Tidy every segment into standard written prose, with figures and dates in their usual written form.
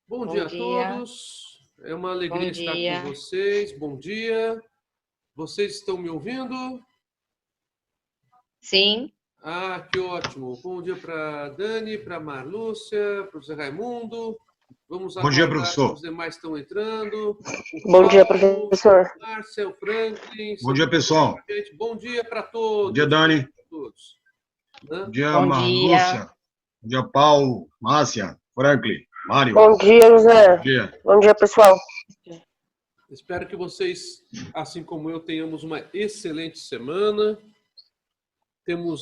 Bom dia a todos. É uma alegria estar com vocês. Bom dia. Vocês estão me ouvindo? Sim. Ah, que ótimo. Bom dia para a Dani, para a Marlúcia, para o Zé Raimundo. Vamos Bom dia, professor. Os demais estão entrando. Bom dia, professor. Márcia, o Franklin. Bom dia, pessoal. Bom dia para todos. Bom dia, Dani. Todos. Bom dia, Marlúcia. Bom dia, Paulo, Márcia, Franklin, Mário. Bom dia, José. Bom dia. Bom dia, pessoal. Espero que vocês, assim como eu, tenhamos uma excelente semana. Temos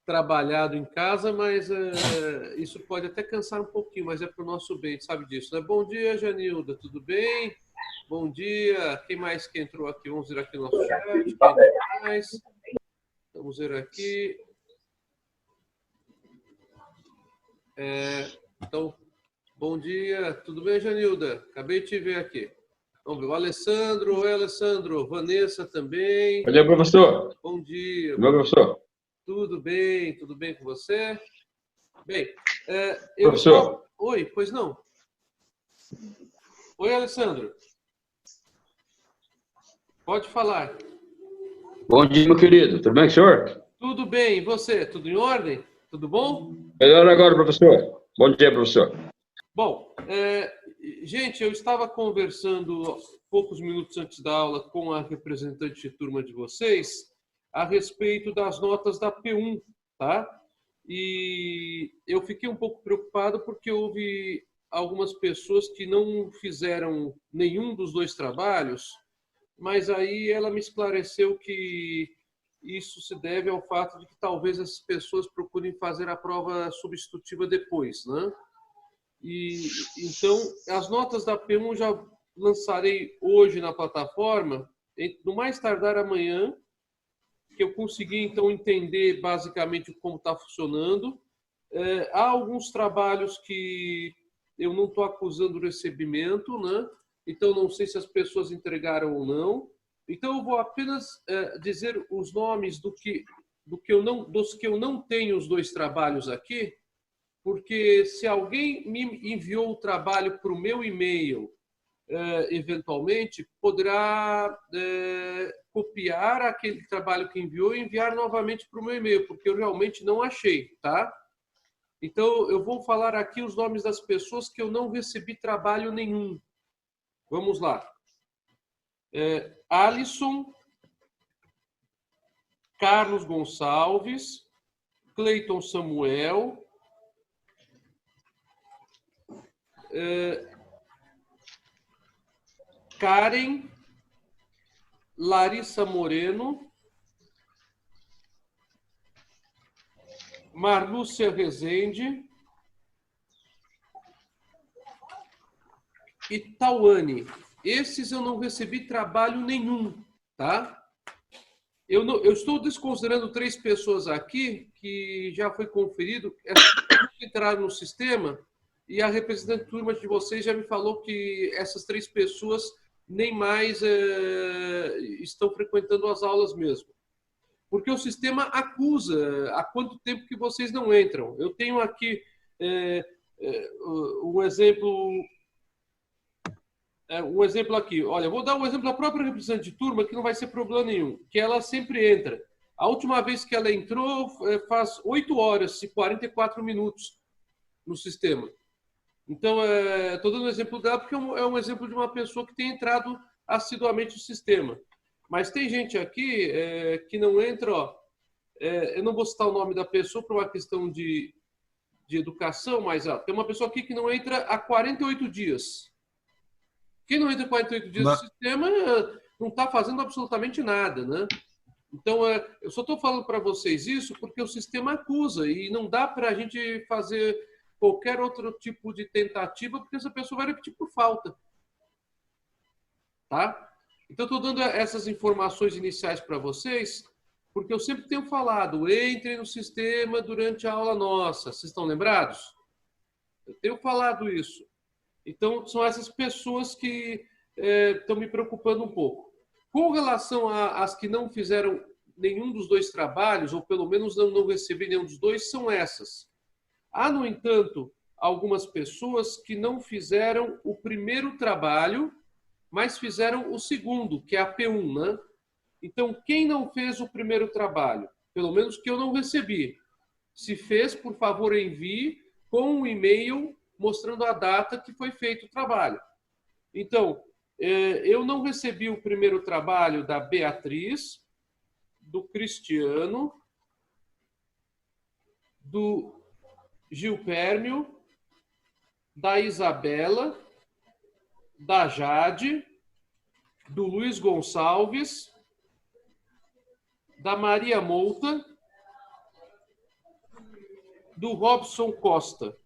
trabalhado em casa, mas isso pode até cansar um pouquinho, mas é para o nosso bem, sabe disso, né? Bom dia, Janilda, tudo bem? Bom dia. Quem mais que entrou aqui? Vamos ver aqui no nosso chat. Quem mais? Vamos ver aqui. Então, bom dia. Tudo bem, Janilda? Acabei de te ver aqui. Vamos ver. O Alessandro. Oi, Alessandro. Vanessa também. Bom dia, professor. Bom dia. Bom dia, professor. Tudo bem com você? Bem, professor. Oi, pois não? Oi, Alessandro. Pode falar. Bom dia, meu querido. Tudo bem com o senhor? Tudo bem. E você? Tudo em ordem? Tudo bom? Melhor agora, professor. Bom dia, professor. Bom, gente, eu estava conversando poucos minutos antes da aula com a representante de turma de vocês a respeito das notas da P1, tá? E eu fiquei um pouco preocupado porque houve algumas pessoas que não fizeram nenhum dos dois trabalhos, mas aí ela me esclareceu que isso se deve ao fato de que talvez essas pessoas procurem fazer a prova substitutiva depois, né? E então, as notas da P1 já lançarei hoje na plataforma, no mais tardar amanhã, que eu consegui, então, entender basicamente como está funcionando. Há alguns trabalhos que eu não estou acusando o recebimento, né? Então, não sei se as pessoas entregaram ou não. Então, eu vou apenas dizer os nomes dos que eu não tenho os dois trabalhos aqui, porque se alguém me enviou o trabalho para o meu e-mail, eventualmente, poderá copiar aquele trabalho que enviou e enviar novamente para o meu e-mail, porque eu realmente não achei, tá? Então, eu vou falar aqui os nomes das pessoas que eu não recebi trabalho nenhum. Vamos lá. Alisson, Carlos Gonçalves, Cleiton Samuel, Karen, Larissa Moreno, Marlúcia Rezende e Tauane. Esses eu não recebi trabalho nenhum, tá? Eu estou desconsiderando 3 pessoas aqui que já foi conferido, entraram no sistema e a representante de turma de vocês já me falou que essas 3 pessoas nem mais estão frequentando as aulas mesmo. Porque o sistema acusa há quanto tempo que vocês não entram. Eu tenho aqui um exemplo aqui. Olha, vou dar um exemplo da própria representante de turma, que não vai ser problema nenhum, que ela sempre entra. A última vez que ela entrou faz 8 horas e 44 minutos no sistema. Então, estou dando um exemplo dela porque é um exemplo de uma pessoa que tem entrado assiduamente no sistema. Mas tem gente aqui que não entra, eu não vou citar o nome da pessoa por uma questão de educação, mas tem uma pessoa aqui que não entra há 48 dias. Quem não entra 48 dias no sistema não está fazendo absolutamente nada, né? Então, eu só estou falando para vocês isso porque o sistema acusa e não dá para a gente fazer qualquer outro tipo de tentativa porque essa pessoa vai repetir por falta. Tá? Então, estou dando essas informações iniciais para vocês porque eu sempre tenho falado, entrem no sistema durante a aula nossa. Vocês estão lembrados? Eu tenho falado isso. Então, são essas pessoas que estão me preocupando um pouco. Com relação às que não fizeram nenhum dos dois trabalhos, ou pelo menos não recebi nenhum dos dois, são essas. Há, no entanto, algumas pessoas que não fizeram o primeiro trabalho, mas fizeram o segundo, que é a P1, né? Então, quem não fez o primeiro trabalho, pelo menos que eu não recebi, se fez, por favor, envie com um e-mail mostrando a data que foi feito o trabalho. Então, eu não recebi o primeiro trabalho da Beatriz, do Cristiano, do Gilpérmio, da Isabela, da Jade, do Luiz Gonçalves, da Maria Mouta, do Robson Costa.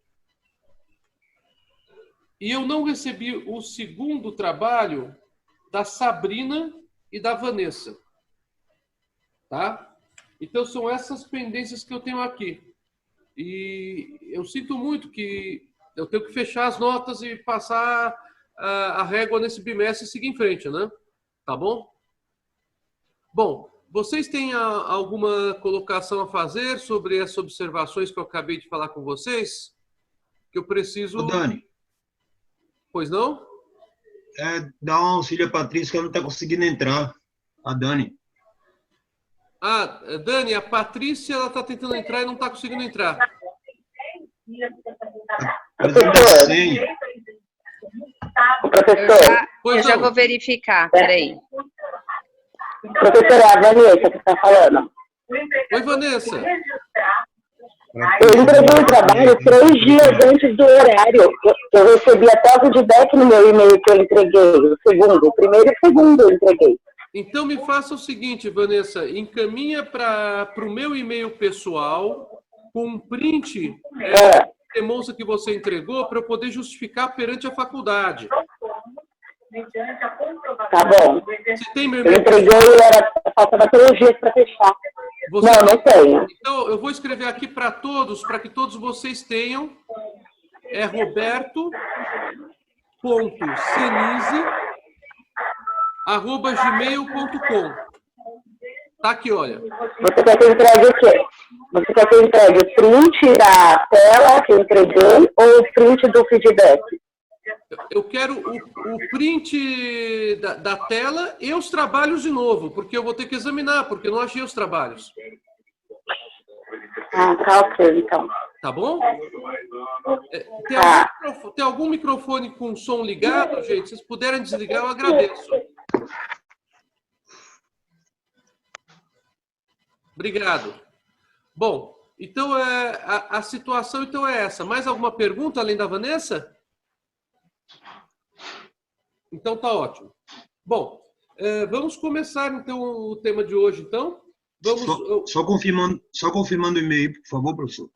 E eu não recebi o segundo trabalho da Sabrina e da Vanessa. Tá? Então, são essas pendências que eu tenho aqui. E eu sinto muito que eu tenho que fechar as notas e passar a régua nesse bimestre e seguir em frente, né? Tá bom? Bom, vocês têm alguma colocação a fazer sobre essas observações que eu acabei de falar com vocês? Que eu preciso... Ô, Dani. Pois não? Dá um auxílio a Patrícia que ela não está conseguindo entrar. A Dani. Ah, Dani, a Patrícia ela está tentando entrar e não está conseguindo entrar. Professor, Pois eu já não. vou verificar, peraí. professor, é a Vanessa que está falando. Oi, Vanessa. Eu entreguei o trabalho 3 dias antes do horário. Eu recebi até o feedback no meu e-mail que eu entreguei. O primeiro e o segundo eu entreguei. Então me faça o seguinte, Vanessa, encaminha para o meu e-mail pessoal com um print demonstra que você entregou para eu poder justificar perante a faculdade. Tá bom. Você tem meu Eu e-mail? entreguei e faltava 3 dias para fechar. Você Não tenho. Então, eu vou escrever aqui para todos, para que todos vocês tenham. É roberto.senise@gmail.com. Tá aqui, olha. Você quer que eu entregue o quê? Você quer que eu entregue o print da tela que eu entreguei ou o print do feedback? Eu quero o print da tela e os trabalhos de novo, porque eu vou ter que examinar, porque eu não achei os trabalhos. Ah, tá ok, então. Tá bom? Tem algum microfone com som ligado, gente? Se vocês puderem desligar, eu agradeço. Obrigado. Bom, então a situação então é essa. Mais alguma pergunta além da Vanessa? Então tá ótimo. Bom, vamos começar então o tema de hoje, então. Vamos. Só confirmando o e-mail, por favor, professor.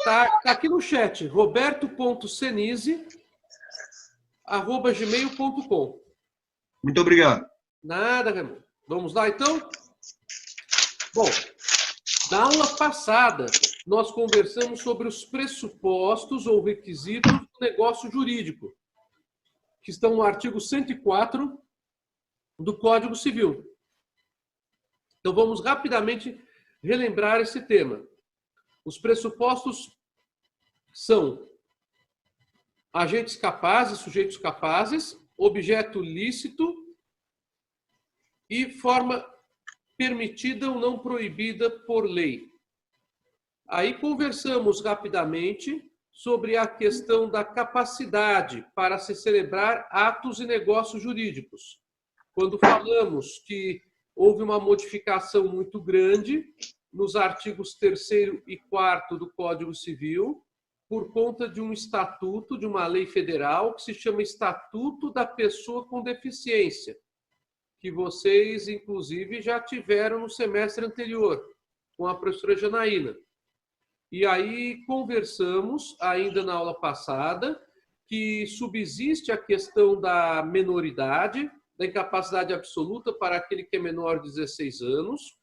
Tá aqui no chat, roberto.senise@gmail.com. Muito obrigado. Nada, Raimundo. Vamos lá, então? Bom, na aula passada, nós conversamos sobre os pressupostos ou requisitos do negócio jurídico, que estão no artigo 104 do Código Civil. Então, vamos rapidamente relembrar esse tema. Os pressupostos são agentes capazes, sujeitos capazes, objeto lícito e forma permitida ou não proibida por lei. Aí conversamos rapidamente sobre a questão da capacidade para se celebrar atos e negócios jurídicos. Quando falamos que houve uma modificação muito grande nos artigos 3º e 4º do Código Civil, por conta de um estatuto, de uma lei federal, que se chama Estatuto da Pessoa com Deficiência, que vocês, inclusive, já tiveram no semestre anterior, com a professora Janaína. E aí conversamos, ainda na aula passada, que subsiste a questão da menoridade, da incapacidade absoluta para aquele que é menor de 16 anos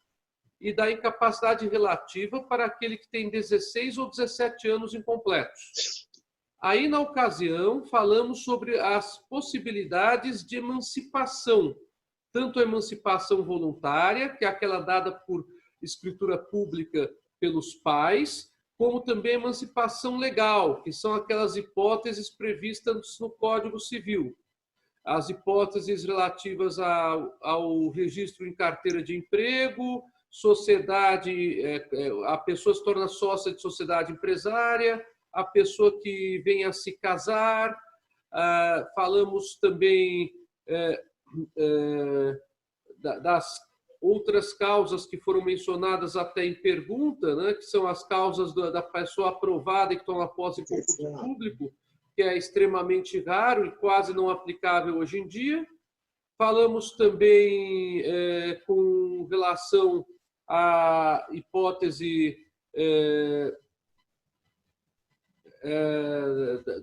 e da incapacidade relativa para aquele que tem 16 ou 17 anos incompletos. Aí, na ocasião, falamos sobre as possibilidades de emancipação tanto a emancipação voluntária, que é aquela dada por escritura pública pelos pais, como também a emancipação legal, que são aquelas hipóteses previstas no Código Civil. As hipóteses relativas ao registro em carteira de emprego, sociedade, a pessoa se torna sócia de sociedade empresária, a pessoa que vem a se casar. Falamos também das outras causas que foram mencionadas até em pergunta, né, que são as causas da pessoa aprovada e que estão após em concurso público, que é extremamente raro e quase não aplicável hoje em dia. Falamos também com relação à hipótese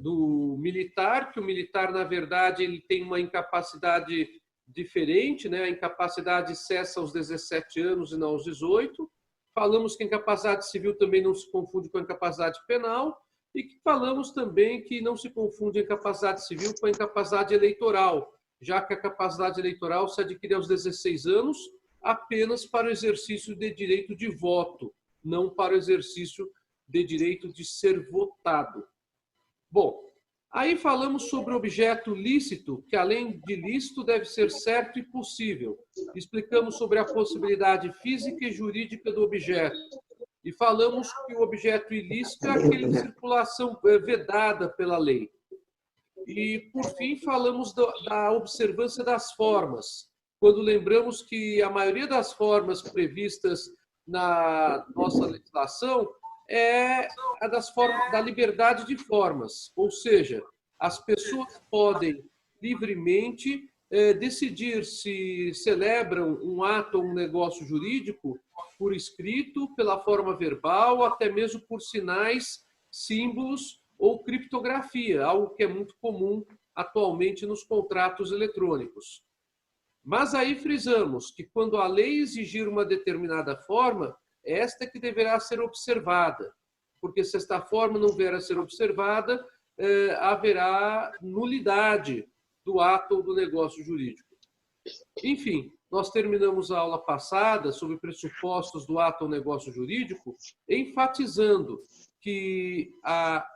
do militar, que o militar, na verdade, ele tem uma incapacidade diferente, né? A incapacidade cessa aos 17 anos e não aos 18. Falamos que a incapacidade civil também não se confunde com a incapacidade penal e que falamos também que não se confunde a incapacidade civil com a incapacidade eleitoral, já que a capacidade eleitoral se adquire aos 16 anos apenas para o exercício de direito de voto, não para o exercício de direito de ser votado. Bom, aí falamos sobre o objeto lícito, que além de lícito deve ser certo e possível. Explicamos sobre a possibilidade física e jurídica do objeto. E falamos que o objeto ilícito é aquele de circulação vedada pela lei. E, por fim, falamos da observância das formas, quando lembramos que a maioria das formas previstas na nossa legislação é a da liberdade de formas, ou seja, as pessoas podem livremente decidir se celebram um ato ou um negócio jurídico por escrito, pela forma verbal, até mesmo por sinais, símbolos ou criptografia, algo que é muito comum atualmente nos contratos eletrônicos. Mas aí frisamos que quando a lei exigir uma determinada forma, esta é que deverá ser observada, porque se esta forma não vier a ser observada, haverá nulidade do ato ou do negócio jurídico. Enfim, nós terminamos a aula passada sobre pressupostos do ato ou negócio jurídico, enfatizando que a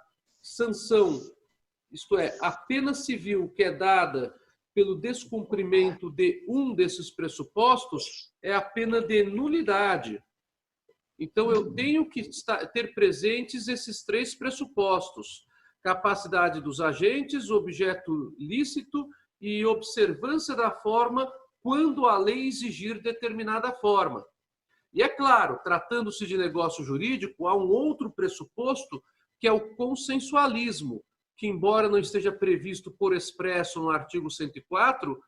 sanção, isto é, a pena civil que é dada pelo descumprimento de um desses pressupostos é a pena de nulidade. Então, eu tenho que ter presentes esses três pressupostos: capacidade dos agentes, objeto lícito e observância da forma quando a lei exigir determinada forma. E é claro, tratando-se de negócio jurídico, há um outro pressuposto que é o consensualismo, que, embora não esteja previsto por expresso no artigo 104,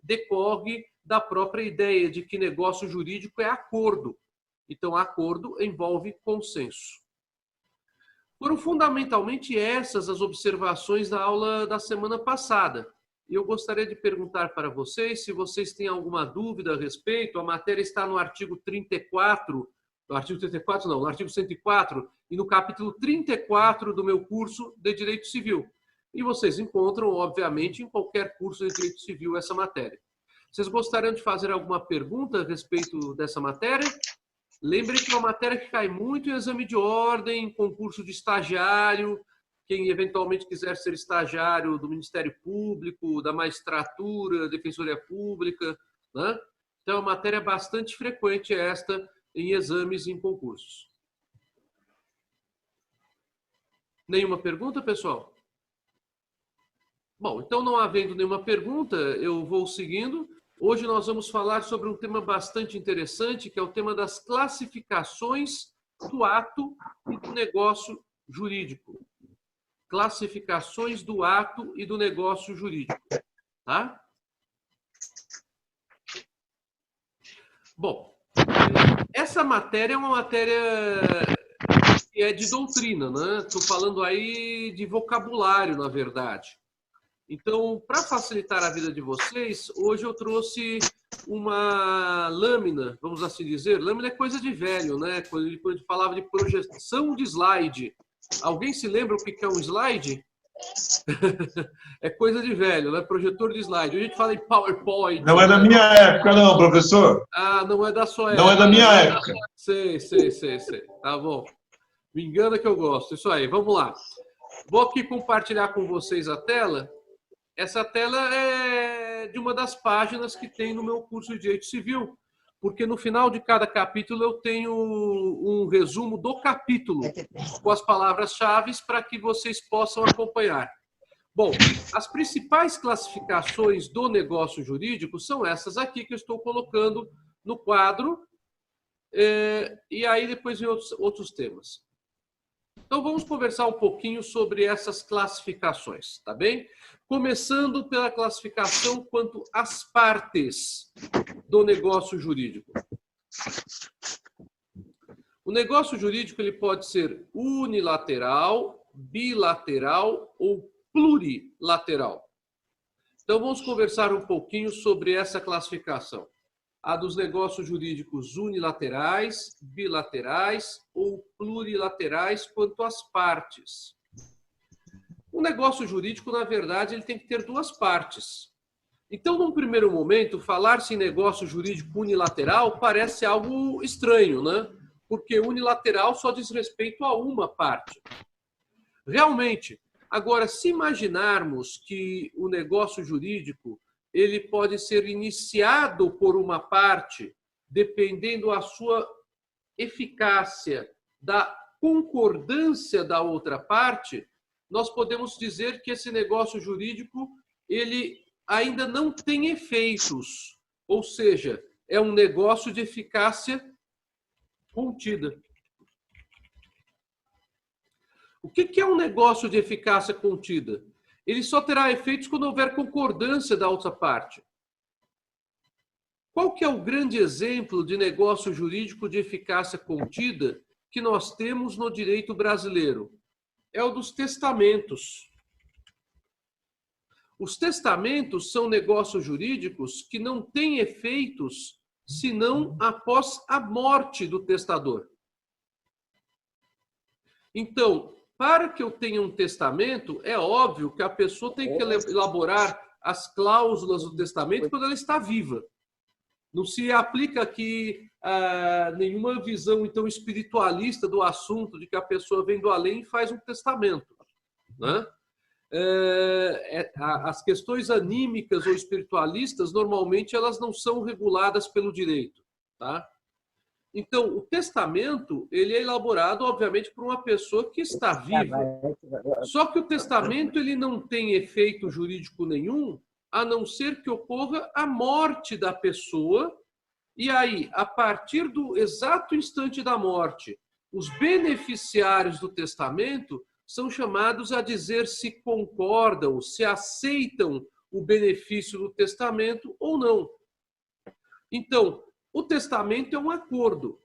decorre da própria ideia de que negócio jurídico é acordo. Então, acordo envolve consenso. Foram fundamentalmente essas as observações da aula da semana passada. E eu gostaria de perguntar para vocês se vocês têm alguma dúvida a respeito. A matéria está no artigo 34, no artigo 34 não, no artigo 104 e no capítulo 34 do meu curso de Direito Civil. E vocês encontram, obviamente, em qualquer curso de Direito Civil essa matéria. Vocês gostariam de fazer alguma pergunta a respeito dessa matéria? Lembrem que é uma matéria que cai muito em exame de ordem, concurso de estagiário, quem eventualmente quiser ser estagiário do Ministério Público, da magistratura, Defensoria Pública, né? Então, é uma matéria bastante frequente esta em exames e em concursos. Nenhuma pergunta, pessoal? Bom, então, não havendo nenhuma pergunta, eu vou seguindo. Hoje nós vamos falar sobre um tema bastante interessante, que é o tema das classificações do ato e do negócio jurídico. Classificações do ato e do negócio jurídico. Tá? Bom, essa matéria é uma matéria que é de doutrina, né? Estou falando aí de vocabulário, na verdade. Então, para facilitar a vida de vocês, hoje eu trouxe uma lâmina, vamos assim dizer. Lâmina é coisa de velho, né? Quando a gente falava de projeção de slide. Alguém se lembra o que é um slide? É coisa de velho, né? Projetor de slide. A gente fala em PowerPoint. Não é da minha época, não, professor. Ah, não é da sua época. Não é da minha época. Sei. Tá bom. Me engana que eu gosto. Isso aí, vamos lá. Vou aqui compartilhar com vocês a tela. Essa tela é de uma das páginas que tem no meu curso de Direito Civil, porque no final de cada capítulo eu tenho um resumo do capítulo, com as palavras-chave para que vocês possam acompanhar. Bom, as principais classificações do negócio jurídico são essas aqui que eu estou colocando no quadro, e aí depois vem outros temas. Então vamos conversar um pouquinho sobre essas classificações, tá bem? Começando pela classificação quanto às partes do negócio jurídico. O negócio jurídico ele pode ser unilateral, bilateral ou plurilateral. Então vamos conversar um pouquinho sobre essa classificação. A dos negócios jurídicos unilaterais, bilaterais ou plurilaterais quanto às partes. O negócio jurídico, na verdade, ele tem que ter duas partes. Então, num primeiro momento, falar-se em negócio jurídico unilateral parece algo estranho, né? Porque unilateral só diz respeito a uma parte. Realmente, agora, se imaginarmos que o negócio jurídico ele pode ser iniciado por uma parte, dependendo a sua eficácia da concordância da outra parte, nós podemos dizer que esse negócio jurídico ele ainda não tem efeitos, ou seja, é um negócio de eficácia contida. O que é um negócio de eficácia contida? Ele só terá efeitos quando houver concordância da outra parte. Qual que é o grande exemplo de negócio jurídico de eficácia contida que nós temos no direito brasileiro? É o dos testamentos. Os testamentos são negócios jurídicos que não têm efeitos senão após a morte do testador. Então, para que eu tenha um testamento, é óbvio que a pessoa tem que elaborar as cláusulas do testamento quando ela está viva. Não se aplica aqui nenhuma visão então espiritualista do assunto de que a pessoa vem do além e faz um testamento, né? As questões anímicas ou espiritualistas, normalmente, elas não são reguladas pelo direito, tá? Então, o testamento, ele é elaborado, obviamente, por uma pessoa que está viva. Só que o testamento, ele não tem efeito jurídico nenhum, a não ser que ocorra a morte da pessoa. E aí, a partir do exato instante da morte, os beneficiários do testamento são chamados a dizer se concordam, se aceitam o benefício do testamento ou não. Então, o testamento é um acordo.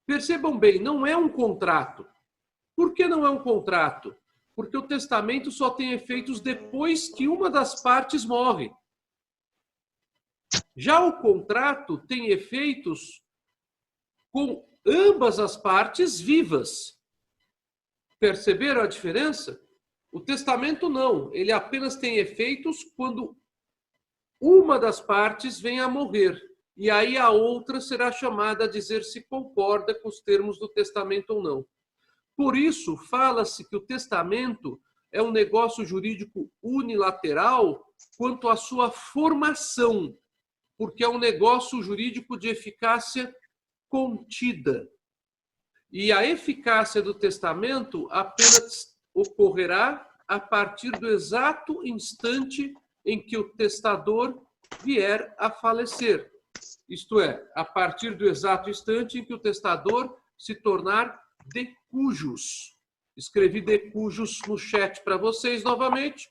Percebam bem, não é um contrato. Por que não é um contrato? Porque o testamento só tem efeitos depois que uma das partes morre. Já o contrato tem efeitos com ambas as partes vivas. Perceberam a diferença? O testamento não. Ele apenas tem efeitos quando uma das partes vem a morrer. E aí a outra será chamada a dizer se concorda com os termos do testamento ou não. Por isso, fala-se que o testamento é um negócio jurídico unilateral quanto à sua formação, porque é um negócio jurídico de eficácia contida. E a eficácia do testamento apenas ocorrerá a partir do exato instante em que o testador vier a falecer. Isto é, a partir do exato instante em que o testador se tornar de cujos. Escrevi de cujos no chat para vocês novamente,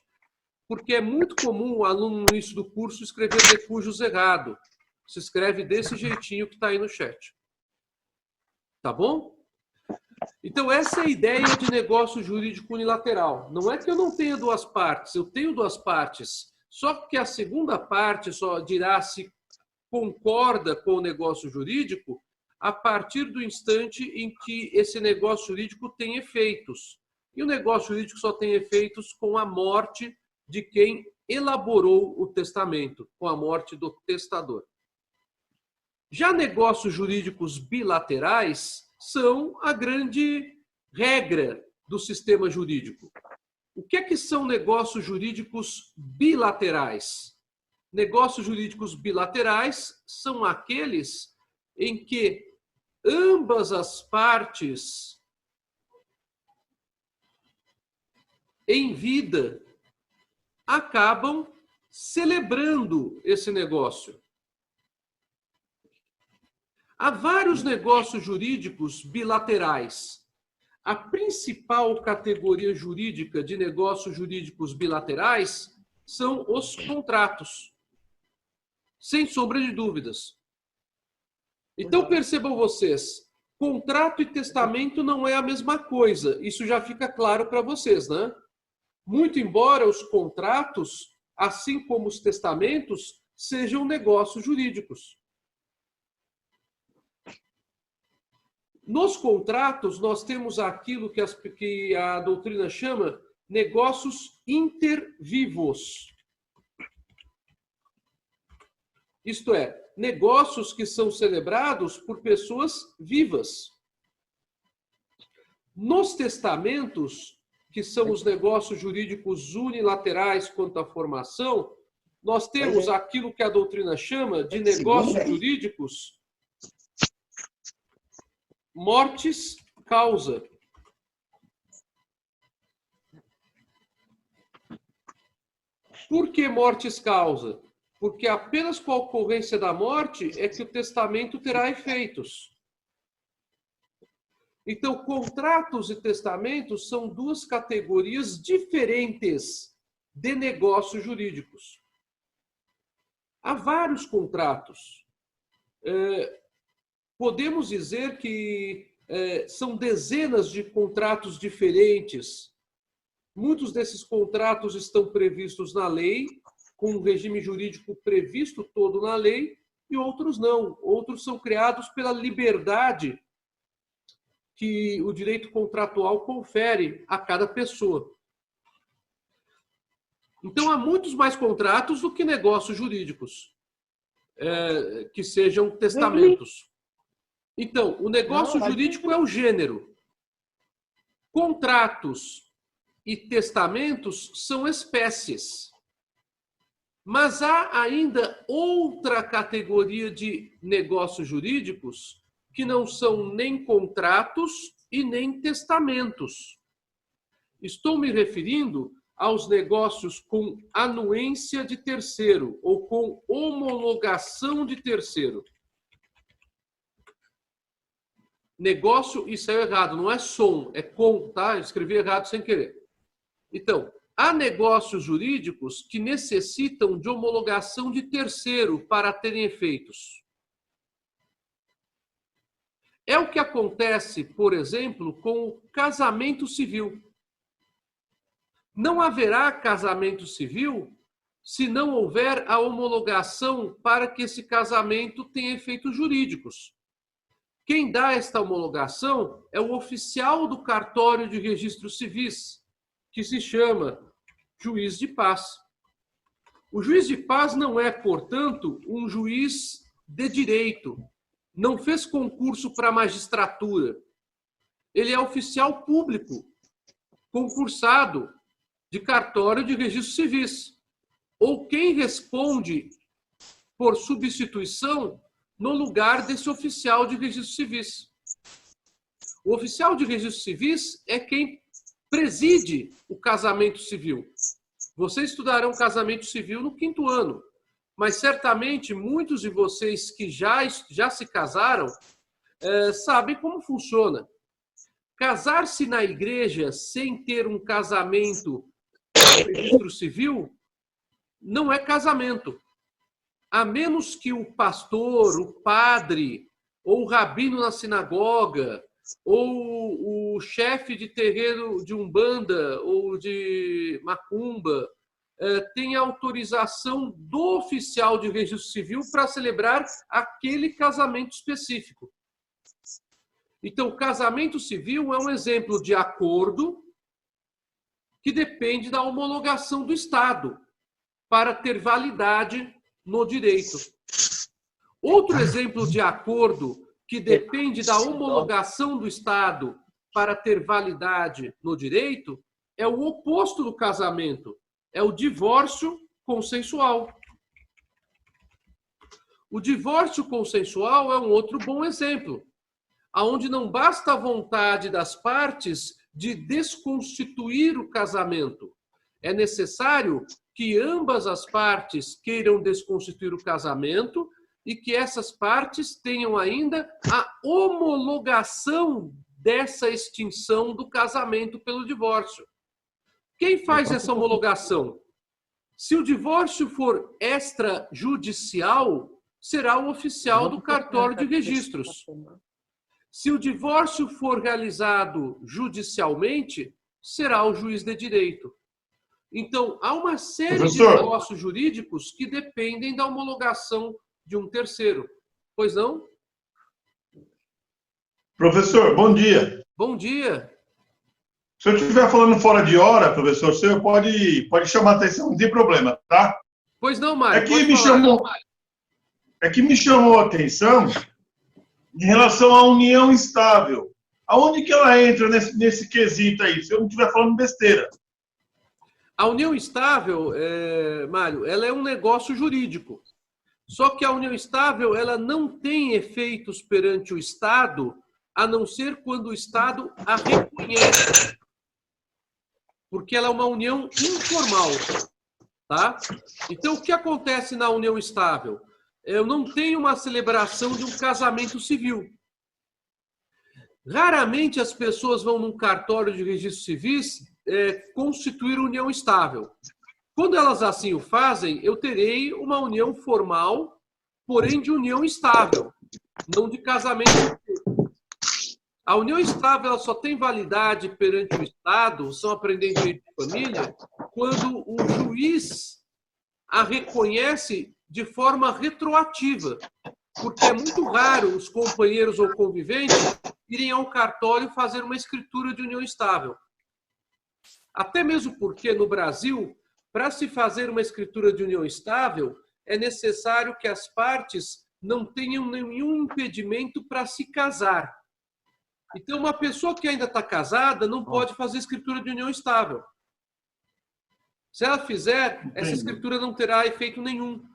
porque é muito comum o aluno no início do curso escrever de cujos errado. Se escreve desse jeitinho que está aí no chat. Tá bom? Então, essa é a ideia de negócio jurídico unilateral. Não é que eu não tenha duas partes, eu tenho duas partes. Só que a segunda parte só dirá se concorda com o negócio jurídico a partir do instante em que esse negócio jurídico tem efeitos. E o negócio jurídico só tem efeitos com a morte de quem elaborou o testamento, com a morte do testador. Já negócios jurídicos bilaterais são a grande regra do sistema jurídico. O que é que são negócios jurídicos bilaterais? Negócios jurídicos bilaterais são aqueles em que ambas as partes em vida acabam celebrando esse negócio. Há vários negócios jurídicos bilaterais. A principal categoria jurídica de negócios jurídicos bilaterais são os contratos, sem sombra de dúvidas. Então, percebam vocês, contrato e testamento não é a mesma coisa. Isso já fica claro para vocês, né? Muito embora os contratos, assim como os testamentos, sejam negócios jurídicos. Nos contratos, nós temos aquilo que a doutrina chama negócios intervivos. Isto é, negócios que são celebrados por pessoas vivas. Nos testamentos, que são os negócios jurídicos unilaterais quanto à formação, nós temos aquilo que a doutrina chama de negócios jurídicos mortis causa. Por que mortis causa? Porque apenas com a ocorrência da morte é que o testamento terá efeitos. Então, contratos e testamentos são duas categorias diferentes de negócios jurídicos. Há vários contratos. Podemos dizer que são dezenas de contratos diferentes. Muitos desses contratos estão previstos na lei, com um regime jurídico previsto todo na lei, e outros não. Outros são criados pela liberdade que o direito contratual confere a cada pessoa. Então, há muitos mais contratos do que negócios jurídicos, que sejam testamentos. Então, o negócio jurídico é o gênero. Contratos e testamentos são espécies. Mas há ainda outra categoria de negócios jurídicos que não são nem contratos e nem testamentos. Estou me referindo aos negócios com anuência de terceiro ou com homologação de terceiro. Negócio, isso é errado, não é som, é com, tá? Eu escrevi errado sem querer. Então, há negócios jurídicos que necessitam de homologação de terceiro para terem efeitos. É o que acontece, por exemplo, com o casamento civil. Não haverá casamento civil se não houver a homologação para que esse casamento tenha efeitos jurídicos. Quem dá esta homologação é o oficial do cartório de registros civis, que se chama juiz de paz. O juiz de paz não é, portanto, um juiz de direito. Não fez concurso para a magistratura. Ele é oficial público, concursado de cartório de registros civis. Ou quem responde por substituição no lugar desse oficial de registros civis. O oficial de registros civis é quem preside o casamento civil. Vocês estudarão casamento civil no 5º ano, mas certamente muitos de vocês que já se casaram sabem como funciona. Casar-se na igreja sem ter um casamento no registro civil não é casamento. A menos que o pastor, o padre, ou o rabino na sinagoga, ou o chefe de terreiro de umbanda ou de macumba tenha autorização do oficial de registro civil para celebrar aquele casamento específico. Então, o casamento civil é um exemplo de acordo que depende da homologação do Estado para ter validade no direito. Outro exemplo de acordo que depende da homologação do Estado para ter validade no direito é o oposto do casamento, é o divórcio consensual. O divórcio consensual é um outro bom exemplo, onde não basta a vontade das partes de desconstituir o casamento. É necessário que ambas as partes queiram desconstituir o casamento e que essas partes tenham ainda a homologação dessa extinção do casamento pelo divórcio. Quem faz essa homologação? Se o divórcio for extrajudicial, será o oficial do cartório de registros. Se o divórcio for realizado judicialmente, será o juiz de direito. Então, há uma série de negócios jurídicos que dependem da homologação de um terceiro. Pois não? Professor, bom dia. Bom dia. Se eu estiver falando fora de hora, professor, o senhor pode chamar a atenção, não tem problema, tá? Pois não, Mário. É que me chamou a atenção em relação à união estável. Aonde que ela entra nesse quesito aí, se eu não estiver falando besteira? A união estável, Mário, ela é um negócio jurídico. Só que a união estável, ela não tem efeitos perante o Estado, a não ser quando o Estado a reconhece. Porque ela é uma união informal. Tá? Então, o que acontece na união estável? Eu não tenho uma celebração de um casamento civil. Raramente as pessoas vão num cartório de registros civis constituir união estável. Quando elas assim o fazem, eu terei uma união formal, porém de união estável, não de casamento. A união estável ela só tem validade perante o Estado, são aprendendo direito de família, quando o juiz a reconhece de forma retroativa, porque é muito raro os companheiros ou conviventes irem ao cartório fazer uma escritura de união estável. Até mesmo porque no Brasil, para se fazer uma escritura de união estável, é necessário que as partes não tenham nenhum impedimento para se casar. Então, uma pessoa que ainda está casada não pode fazer escritura de união estável. Se ela fizer, essa escritura não terá efeito nenhum.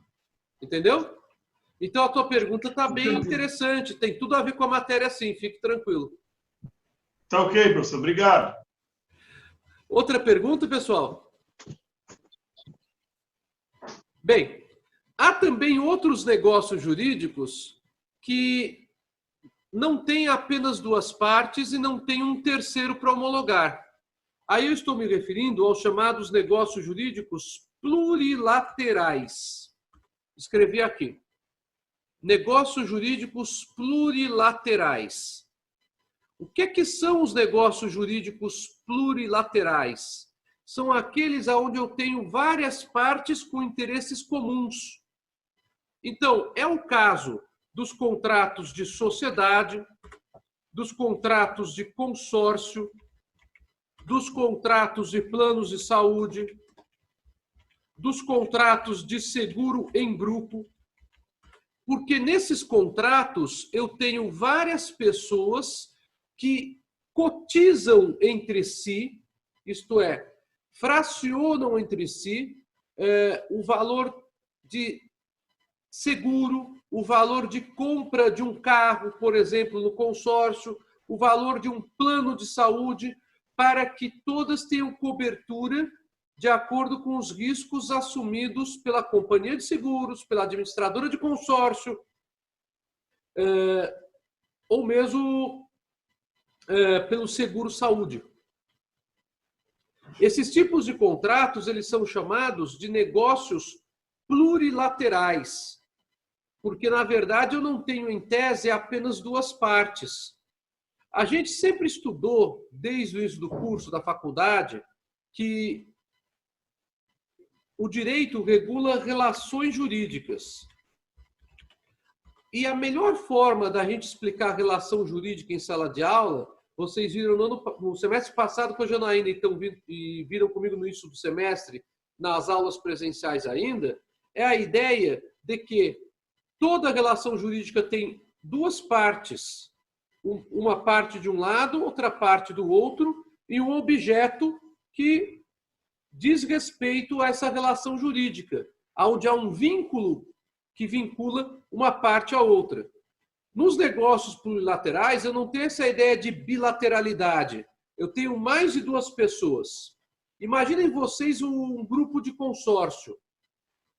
Entendeu? Então, a tua pergunta está bem interessante. Tem tudo a ver com a matéria, sim. Fique tranquilo. Tá ok, professor. Obrigado. Outra pergunta, pessoal? Bem, há também outros negócios jurídicos que não têm apenas duas partes e não tem um terceiro para homologar. Aí eu estou me referindo aos chamados negócios jurídicos plurilaterais. Escrevi aqui. Negócios jurídicos plurilaterais. O que são os negócios jurídicos plurilaterais? São aqueles onde eu tenho várias partes com interesses comuns. Então, é o caso dos contratos de sociedade, dos contratos de consórcio, dos contratos de planos de saúde, dos contratos de seguro em grupo, porque nesses contratos eu tenho várias pessoas que cotizam entre si, isto é, fracionam entre si o valor de seguro, o valor de compra de um carro, por exemplo, no consórcio, o valor de um plano de saúde, para que todas tenham cobertura de acordo com os riscos assumidos pela companhia de seguros, pela administradora de consórcio, ou mesmo pelo seguro-saúde. Esses tipos de contratos, eles são chamados de negócios plurilaterais, porque, na verdade, eu não tenho, em tese, apenas duas partes. A gente sempre estudou, desde o início do curso da faculdade, que o direito regula relações jurídicas. E a melhor forma da gente explicar relação jurídica em sala de aula vocês viram no semestre passado com a Janaína e viram comigo no início do semestre, nas aulas presenciais ainda, é a ideia de que toda relação jurídica tem duas partes. Uma parte de um lado, outra parte do outro, e um objeto que diz respeito a essa relação jurídica, onde há um vínculo que vincula uma parte à outra. Nos negócios plurilaterais, eu não tenho essa ideia de bilateralidade. Eu tenho mais de duas pessoas. Imaginem vocês um grupo de consórcio.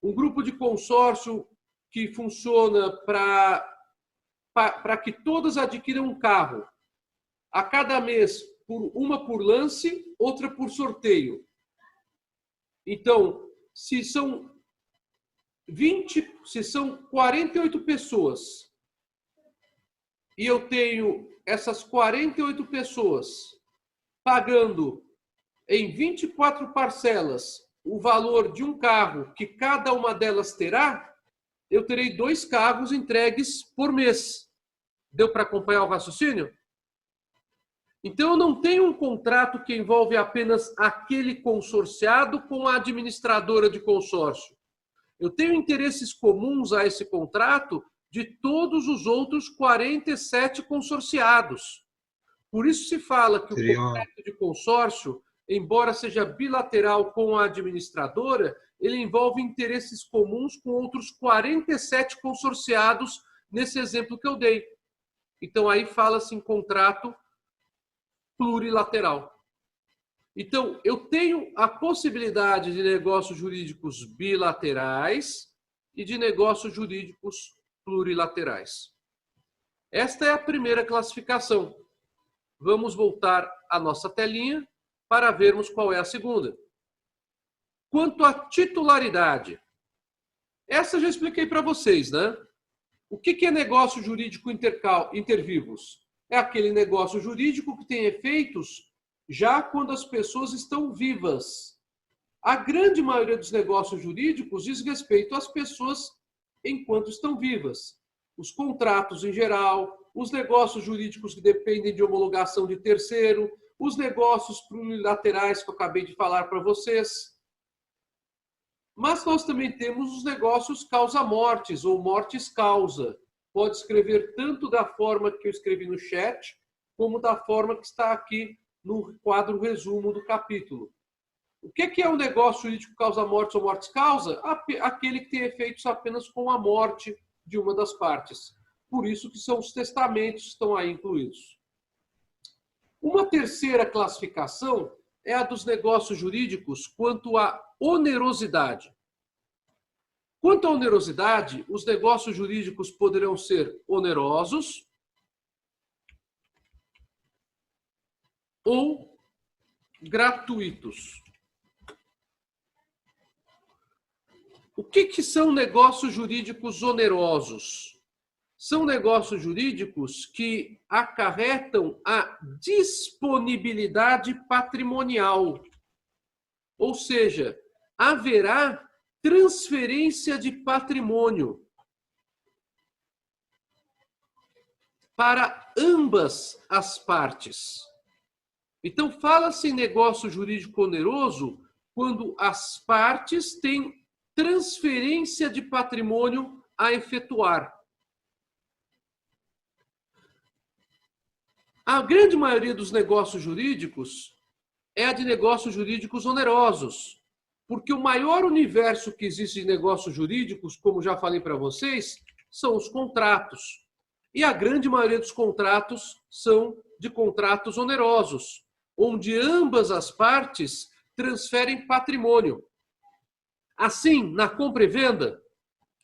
Um grupo de consórcio que funciona para que todas adquiram um carro. A cada mês, uma por lance, outra por sorteio. Então, se são 48 pessoas e eu tenho essas 48 pessoas pagando em 24 parcelas o valor de um carro que cada uma delas terá, eu terei 2 carros entregues por mês. Deu para acompanhar o raciocínio? Então, eu não tenho um contrato que envolve apenas aquele consorciado com a administradora de consórcio. Eu tenho interesses comuns a esse contrato de todos os outros 47 consorciados. Por isso se fala que o contrato de consórcio, embora seja bilateral com a administradora, ele envolve interesses comuns com outros 47 consorciados nesse exemplo que eu dei. Então, aí fala-se em contrato plurilateral. Então, eu tenho a possibilidade de negócios jurídicos bilaterais e de negócios jurídicos plurilaterais. Esta é a primeira classificação. Vamos voltar à nossa telinha para vermos qual é a segunda. Quanto à titularidade, essa eu já expliquei para vocês, né? O que é negócio jurídico intervivos? É aquele negócio jurídico que tem efeitos já quando as pessoas estão vivas. A grande maioria dos negócios jurídicos diz respeito às pessoas enquanto estão vivas. Os contratos em geral, os negócios jurídicos que dependem de homologação de terceiro, os negócios plurilaterais que eu acabei de falar para vocês. Mas nós também temos os negócios causa-mortes ou mortes-causa. Pode escrever tanto da forma que eu escrevi no chat, como da forma que está aqui no quadro resumo do capítulo. O que é o negócio jurídico causa-mortes ou mortes-causa? Aquele que tem efeitos apenas com a morte de uma das partes. Por isso que são os testamentos que estão aí incluídos. Uma terceira classificação é a dos negócios jurídicos quanto à onerosidade. Quanto à onerosidade, os negócios jurídicos poderão ser onerosos ou gratuitos. O que são negócios jurídicos onerosos? São negócios jurídicos que acarretam a disponibilidade patrimonial. Ou seja, haverá transferência de patrimônio para ambas as partes. Então, fala-se em negócio jurídico oneroso quando as partes têm transferência de patrimônio a efetuar. A grande maioria dos negócios jurídicos é a de negócios jurídicos onerosos, porque o maior universo que existe de negócios jurídicos, como já falei para vocês, são os contratos. E a grande maioria dos contratos são de contratos onerosos, onde ambas as partes transferem patrimônio. Assim, na compra e venda,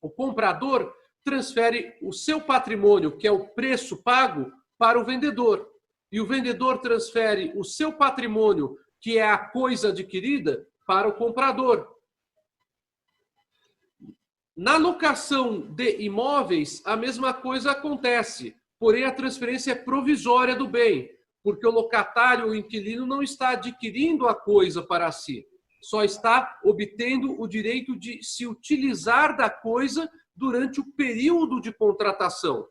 o comprador transfere o seu patrimônio, que é o preço pago, para o vendedor. E o vendedor transfere o seu patrimônio, que é a coisa adquirida, para o comprador. Na locação de imóveis, a mesma coisa acontece, porém a transferência é provisória do bem, porque o locatário ou inquilino não está adquirindo a coisa para si, só está obtendo o direito de se utilizar da coisa durante o período de contratação.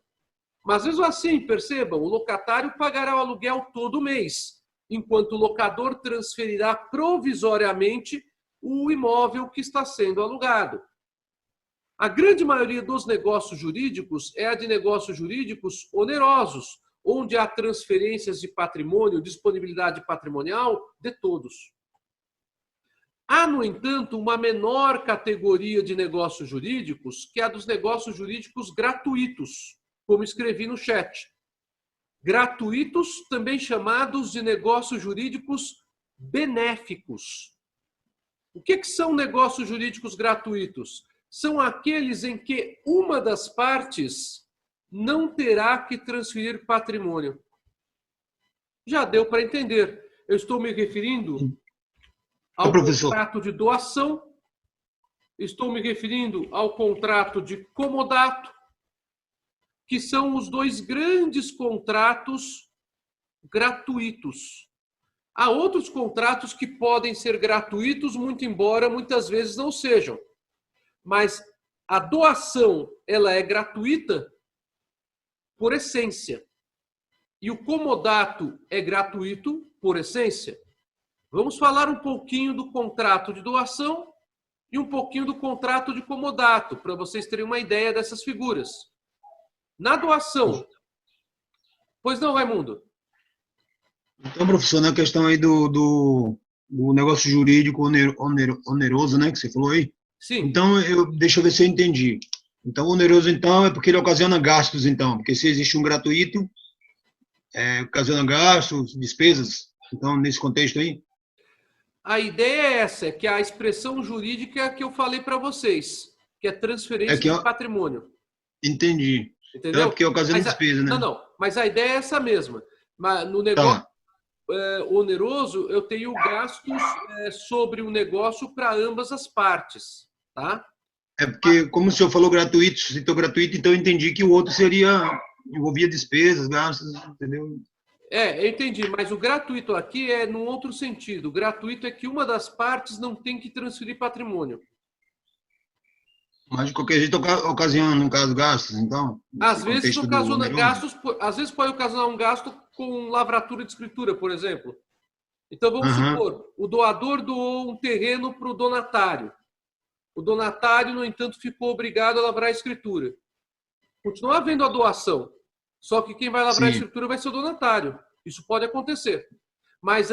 Mas mesmo assim, percebam, o locatário pagará o aluguel todo mês, enquanto o locador transferirá provisoriamente o imóvel que está sendo alugado. A grande maioria dos negócios jurídicos é a de negócios jurídicos onerosos, onde há transferências de patrimônio, disponibilidade patrimonial de todos. Há, no entanto, uma menor categoria de negócios jurídicos, que é a dos negócios jurídicos gratuitos, como escrevi no chat. Gratuitos, também chamados de negócios jurídicos benéficos. O que são negócios jurídicos gratuitos? São aqueles em que uma das partes não terá que transferir patrimônio. Já deu para entender. Eu estou me referindo ao contrato de doação, estou me referindo ao contrato de comodato, que são os dois grandes contratos gratuitos. Há outros contratos que podem ser gratuitos, muito embora muitas vezes não sejam. Mas a doação, ela é gratuita por essência. E o comodato é gratuito por essência. Vamos falar um pouquinho do contrato de doação e um pouquinho do contrato de comodato, para vocês terem uma ideia dessas figuras. Na doação... Pois não, Raimundo? Então, professor, na questão aí do negócio jurídico oneroso, né, que você falou aí? Sim. Então, deixa eu ver se eu entendi. Então, o oneroso, então, é porque ele ocasiona gastos, então. Porque se existe um gratuito, ocasiona gastos, despesas. Então, nesse contexto aí? A ideia é essa, que a expressão jurídica que eu falei para vocês, que é transferência de patrimônio. Entendi. Entendeu? Então, é porque ocasiona despesa, né? Não. Mas a ideia é essa mesma. Mas no negócio oneroso, eu tenho gastos sobre o negócio para ambas as partes. Tá? É porque, como o senhor falou gratuito, citou gratuito, então eu entendi que o outro envolvia despesas, gastos, entendeu? Eu entendi, mas o gratuito aqui é num outro sentido. O gratuito é que uma das partes não tem que transferir patrimônio. Mas de qualquer jeito ocasiona, no caso, gastos, então? Às vezes ocasiona gastos, às vezes pode ocasionar um gasto com lavratura de escritura, por exemplo. Então vamos supor, o doador doou um terreno para o donatário. O donatário, no entanto, ficou obrigado a lavrar a escritura. Continua havendo a doação, só que quem vai lavrar a escritura vai ser o donatário. Isso pode acontecer. Mas,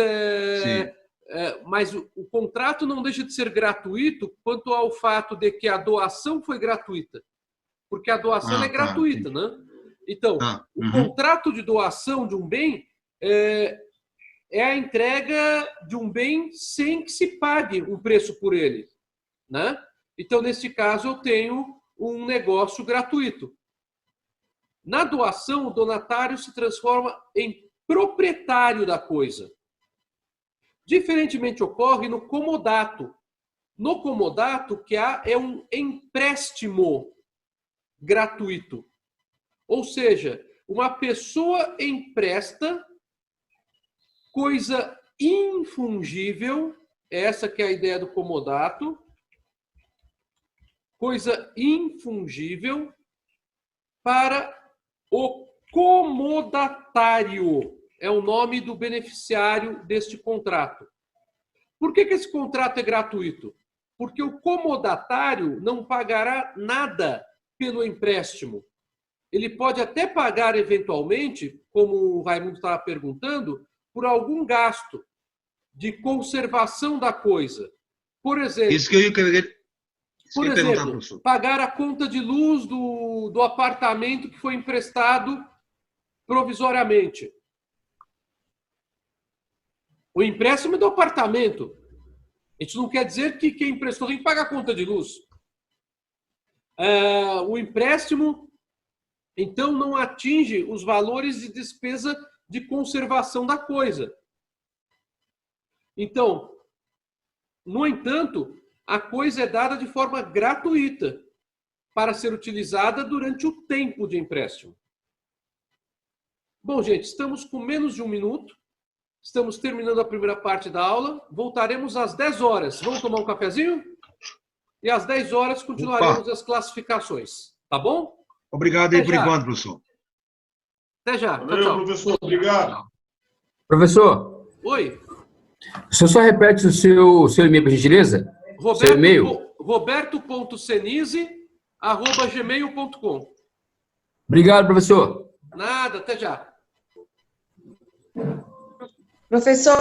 mas o contrato não deixa de ser gratuito quanto ao fato de que a doação foi gratuita. Porque a doação é gratuita, né? Então, o contrato de doação de um bem é a entrega de um bem sem que se pague um preço por ele, né? Então, nesse caso, eu tenho um negócio gratuito. Na doação, o donatário se transforma em proprietário da coisa. Diferentemente ocorre no comodato. No comodato, o que há é um empréstimo gratuito. Ou seja, uma pessoa empresta coisa infungível, essa que é a ideia do comodato, coisa infungível para o comodatário. É o nome do beneficiário deste contrato. Por que esse contrato é gratuito? Porque o comodatário não pagará nada pelo empréstimo. Ele pode até pagar eventualmente, como o Raimundo estava perguntando, por algum gasto de conservação da coisa. Por exemplo, pagar a conta de luz do apartamento que foi emprestado provisoriamente. O empréstimo é do apartamento. Isso não quer dizer que quem emprestou tem que pagar a conta de luz. O empréstimo, então, não atinge os valores de despesa de conservação da coisa. Então, no entanto, a coisa é dada de forma gratuita para ser utilizada durante o tempo de empréstimo. Bom, gente, estamos com menos de 1 minuto. Estamos terminando a primeira parte da aula. Voltaremos às 10 horas. Vamos tomar um cafezinho? E às 10 horas continuaremos as classificações. Tá bom? Obrigado aí por enquanto, professor. Até já. Tchau, Valeu, tchau. professor. Obrigado. Professor, Oi. o senhor só repete o seu e-mail, por gentileza? Seu e-mail? Roberto.senise@gmail.com. Obrigado, professor. Nada, até já. Professor,